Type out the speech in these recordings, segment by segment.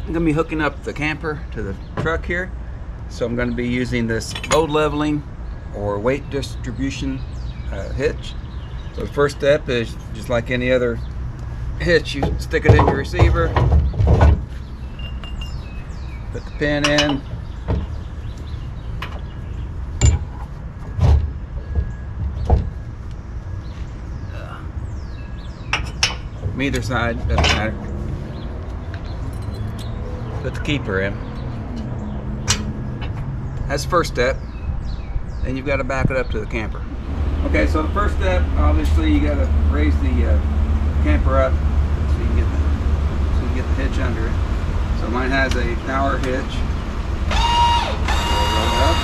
I'm going to be hooking up the camper to the truck here. So I'm going to be using this load leveling or weight distribution hitch. So the first step is just like any other hitch, you stick it in your receiver, put the pin in, from either side, doesn't matter. Put the keeper in. That's the first step. Then you've got to back it up to the camper. Okay, so the first step, obviously, you got to raise the camper up so you can get the hitch under it. So mine has a power hitch. Roll it up.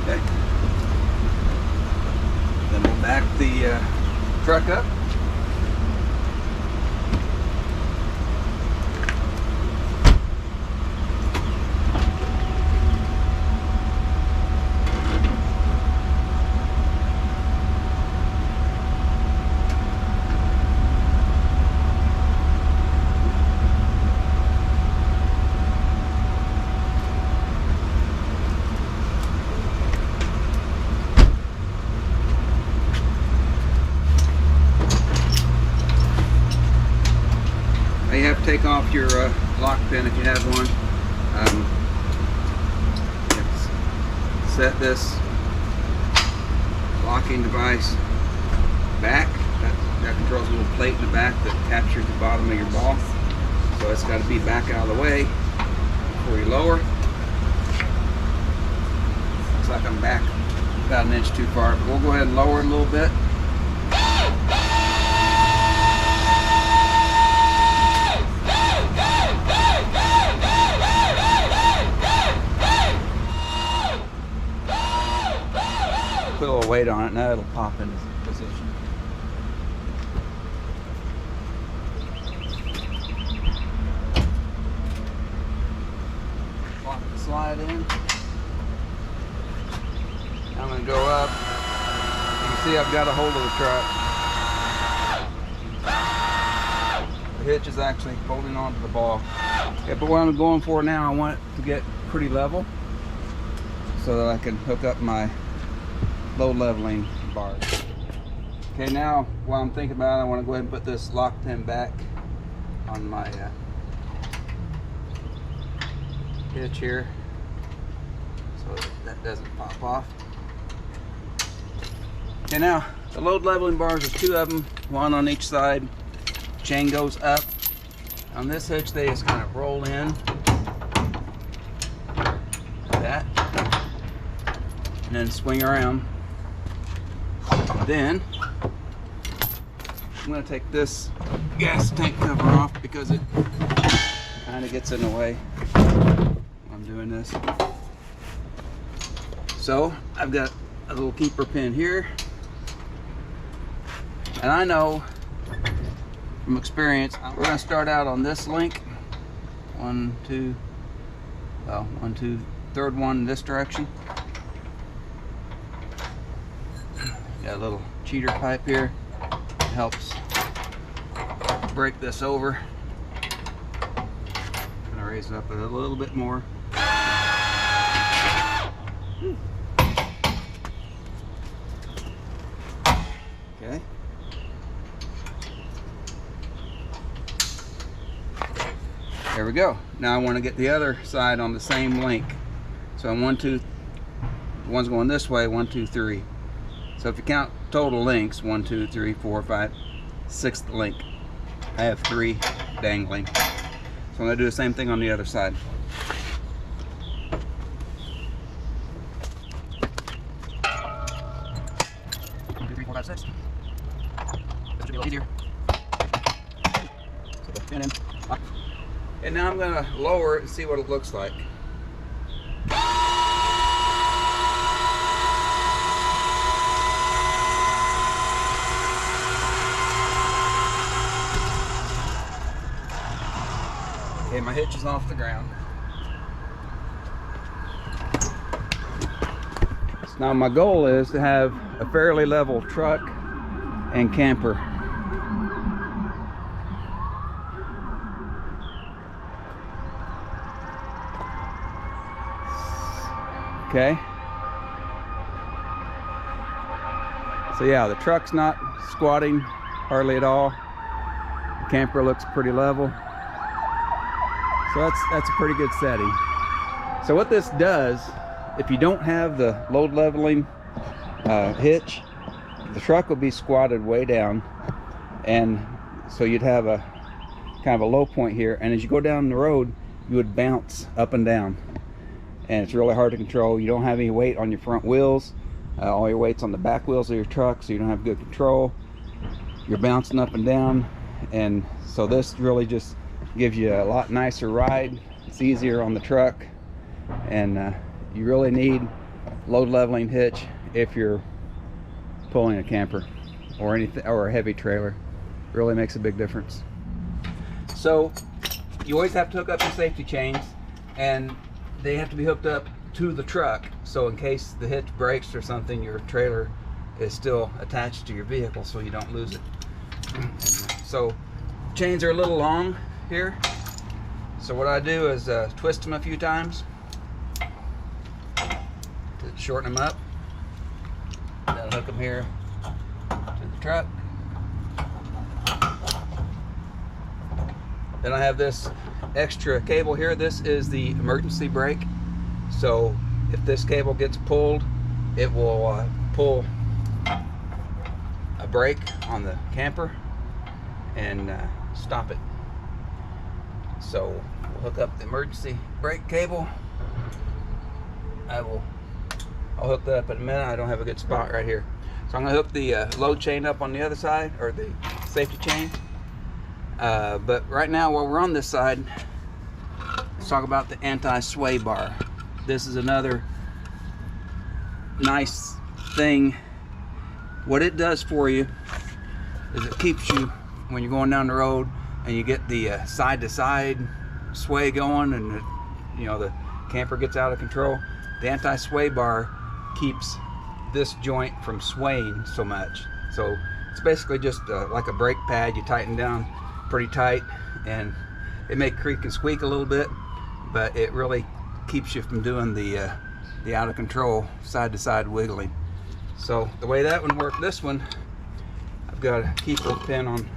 Okay. Then we'll back the truck up. You have to take off your lock pin if you have one. You have to set this locking device back. That controls a little plate in the back that captures the bottom of your ball. So it's got to be back out of the way before you lower. Looks like I'm back about an inch too far, but we'll go ahead and lower it a little bit. Put a little weight on it, now it'll pop into position. Lock the slide in. I'm going to go up. You can see I've got a hold of the truck. The hitch is actually holding on to the ball. Yeah, but what I'm going for now, I want it to get pretty level so that I can hook up my load leveling bars. Okay, now while I'm thinking about it, I want to go ahead and put this lock pin back on my hitch here so that doesn't pop off. Okay, now the load leveling bars are two of them, one on each side. Chain goes up. On this hitch, they just kind of roll in like that and then swing around. Then I'm going to take this gas tank cover off because it kind of gets in the way when I'm doing this. So I've got a little keeper pin here, and I know from experience we're going to start out on this link. Third one in this direction. Got a little cheater pipe here. It helps break this over. I'm gonna raise it up a little bit more. Okay. There we go. Now I want to get the other side on the same link. So I'm one's going this way, 1, 2, 3. So if you count total links, 1, 2, 3, 4, 5, 6th link, I have 3 dangling. So I'm going to do the same thing on the other side. 1, 2, 3, 4, 5, 6. This should be a little easier. So the pin in. And now I'm going to lower it and see what it looks like. Okay, my hitch is off the ground. Now my goal is to have a fairly level truck and camper. Okay. So yeah, the truck's not squatting hardly at all. The camper looks pretty level. So that's a pretty good setting. So what this does, if you don't have the load leveling hitch, the truck will be squatted way down, and so you'd have a kind of a low point here, and as you go down the road you would bounce up and down, and it's really hard to control. You don't have any weight on your front wheels, all your weight's on the back wheels of your truck, so you don't have good control. You're bouncing up and down, and so this really just gives you a lot nicer ride. It's easier on the truck, and you really need load leveling hitch if you're pulling a camper or anything, or a heavy trailer. Really makes a big difference. So you always have to hook up your safety chains, and they have to be hooked up to the truck, so in case the hitch breaks or something, your trailer is still attached to your vehicle so you don't lose it. So chains are a little long here, so what I do is twist them a few times to shorten them up. Then hook them here to the truck. Then I have this extra cable here. This is the emergency brake. So if this cable gets pulled, it will pull a brake on the camper and stop it. So we'll hook up the emergency brake cable. I'll hook that up in a minute. I don't have a good spot right here. So I'm going to hook the load chain up on the other side, or the safety chain. But right now, while we're on this side, let's talk about the anti-sway bar. This is another nice thing. What it does for you is it keeps you, when you're going down the road and you get the side-to-side sway going, and the camper gets out of control, the anti-sway bar keeps this joint from swaying so much. So it's basically just like a brake pad. You tighten down pretty tight, and it may creak and squeak a little bit, but it really keeps you from doing the out of control side-to-side wiggling. So the way that one worked, this one, I've got a keeper pin on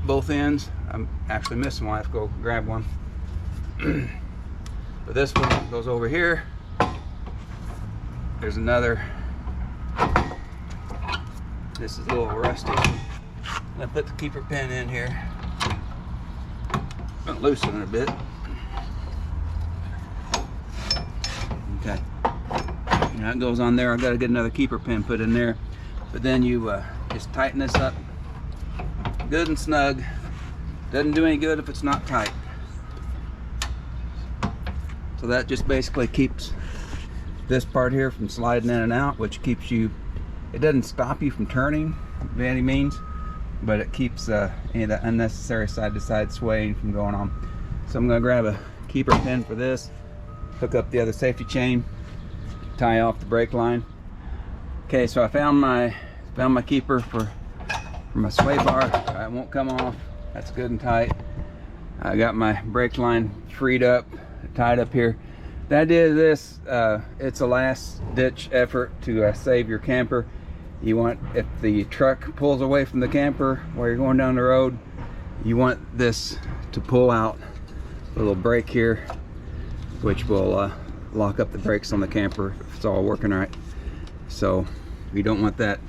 both ends. I'm actually missing one. I have to go grab one. But this one goes over here. There's another. This is a little rusty. I'm gonna put the keeper pin in here. I'm gonna loosen it a bit. Okay. And that goes on there. I've got to get another keeper pin put in there. But then you just tighten this up good and snug. Doesn't do any good if it's not tight. So that just basically keeps this part here from sliding in and out, which keeps you, it doesn't stop you from turning by any means, but it keeps any of that unnecessary side-to-side swaying from going on. So I'm going to grab a keeper pin for this, hook up the other safety chain, tie off the brake line. Okay, so I found my keeper for my sway bar. It won't come off. That's good and tight. I got my brake line freed up, tied up here. The idea of this, it's a last ditch effort to save your camper. You want, if the truck pulls away from the camper while you're going down the road, you want this to pull out a little brake here, which will lock up the brakes on the camper if it's all working right. So you don't want that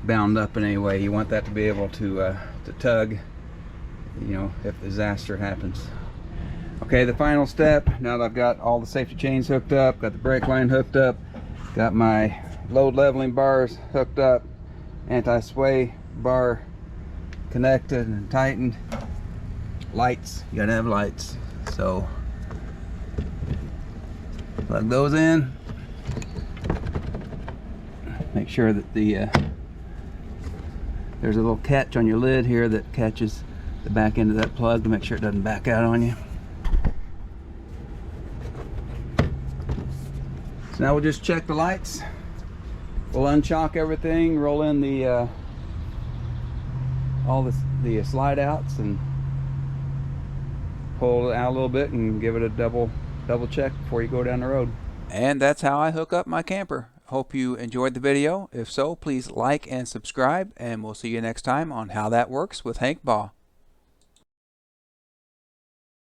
bound up in any way. You want that to be able to tug, if disaster happens. Okay, the final step, now that I've got all the safety chains hooked up, got the brake line hooked up, got my load leveling bars hooked up, anti-sway bar connected and tightened, lights, you gotta have lights. So plug those in, make sure that there's a little catch on your lid here that catches the back end of that plug to make sure it doesn't back out on you. So now we'll just check the lights. We'll unchock everything, roll in the all the slide outs, and pull it out a little bit and give it a double check before you go down the road. And that's how I hook up my camper. Hope you enjoyed the video. If so, please like and subscribe, and we'll see you next time on How That Works with Hank Baugh.